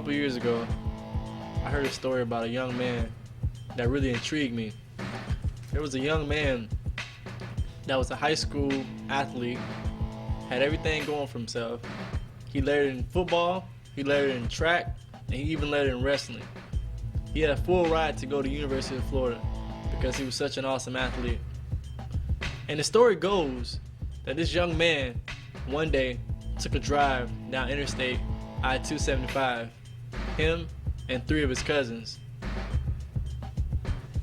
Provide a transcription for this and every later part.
couple years ago, I heard a story about a young man that really intrigued me. There was a young man that was a high school athlete, had everything going for himself. He led in football, he led in track, and he even led in wrestling. He had a full ride to go to the University of Florida because he was such an awesome athlete. And the story goes that this young man one day took a drive down Interstate I-275, him and 3 of his cousins.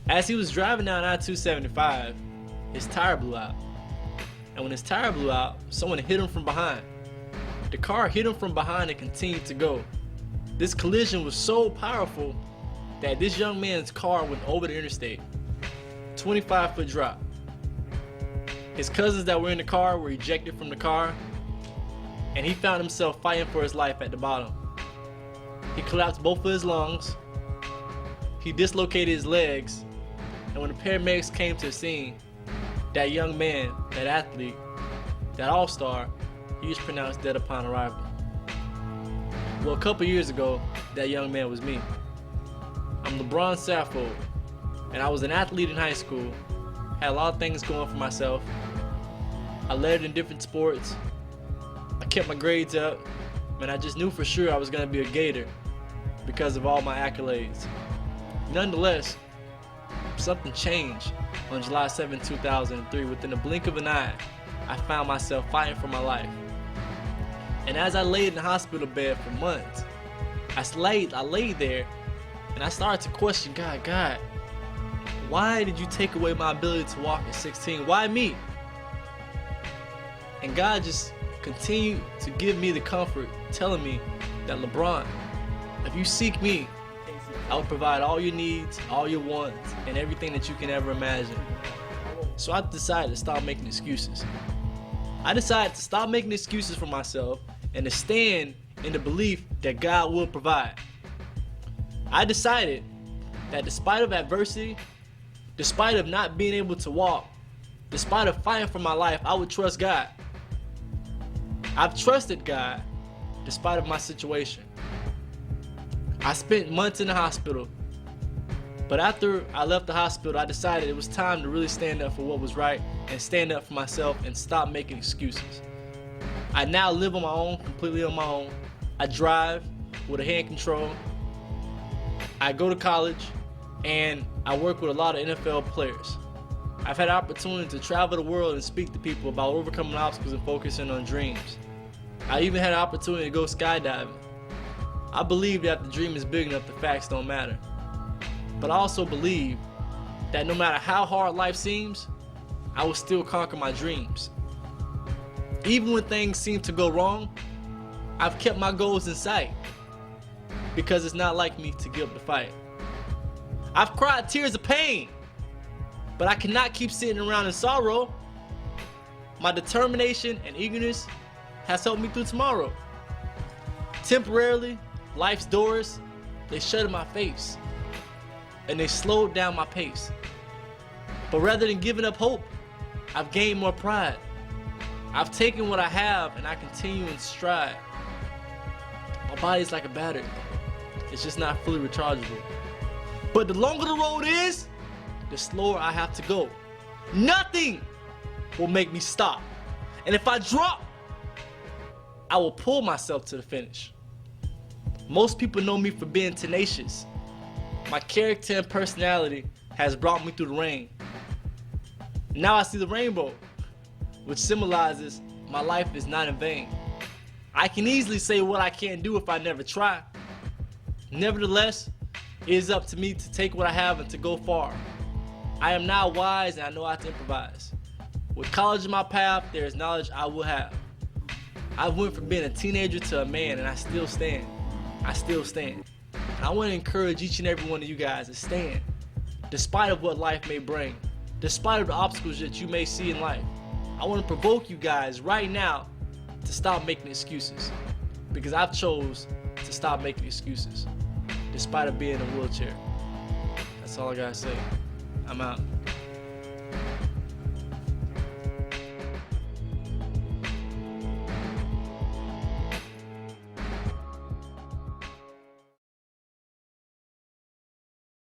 As he was driving down I-275, his tire blew out. And when his tire blew out, someone hit him from behind. The car hit him from behind and continued to go. This collision was so powerful that this young man's car went over the interstate. 25-foot drop. His cousins that were in the car were ejected from the car, and he found himself fighting for his life at the bottom. He collapsed both of his lungs, he dislocated his legs, and when the paramedics came to the scene, that young man, that athlete, that all-star, he was pronounced dead upon arrival. Well, a couple years ago, that young man was me. I'm Labrawn Saffold, and I was an athlete in high school, had a lot of things going for myself. I led in different sports, I kept my grades up, and I just knew for sure I was going to be a Gator because of all my accolades. Nonetheless, something changed on July 7, 2003. Within a blink of an eye, I found myself fighting for my life. And as I laid in the hospital bed for months, I laid there and I started to question God, why did you take away my ability to walk at 16? Why me? And God just continued to give me the comfort, telling me that, Labrawn, if you seek me, I will provide all your needs, all your wants, and everything that you can ever imagine. So I decided to stop making excuses. I decided to stop making excuses for myself and to stand in the belief that God will provide. I decided that despite of adversity, despite of not being able to walk, despite of fighting for my life, I would trust God. I've trusted God despite of my situation. I spent months in the hospital, but after I left the hospital, I decided it was time to really stand up for what was right and stand up for myself and stop making excuses. I now live on my own, completely on my own. I drive with a hand control. I go to college, and I work with a lot of NFL players. I've had the opportunity to travel the world and speak to people about overcoming obstacles and focusing on dreams. I even had an opportunity to go skydiving. I believe that if the dream is big enough, the facts don't matter. But I also believe that no matter how hard life seems, I will still conquer my dreams. Even when things seem to go wrong, I've kept my goals in sight because it's not like me to give up the fight. I've cried tears of pain, but I cannot keep sitting around in sorrow. My determination and eagerness has helped me through tomorrow. Temporarily, life's doors, they shut in my face and they slowed down my pace. But rather than giving up hope, I've gained more pride. I've taken what I have and I continue in stride. My body's like a battery. It's just not fully rechargeable. But the longer the road is, the slower I have to go. Nothing will make me stop. And if I drop, I will pull myself to the finish. Most people know me for being tenacious. My character and personality has brought me through the rain. Now I see the rainbow, which symbolizes my life is not in vain. I can easily say what I can't do if I never try. Nevertheless, it is up to me to take what I have and to go far. I am now wise and I know how to improvise. With college in my path, there is knowledge I will have. I went from being a teenager to a man and I still stand. I still stand. And I want to encourage each and every one of you guys to stand, despite of what life may bring, despite of the obstacles that you may see in life. I want to provoke you guys right now to stop making excuses, because I've chose to stop making excuses, despite of being in a wheelchair. That's all I gotta say. I'm out.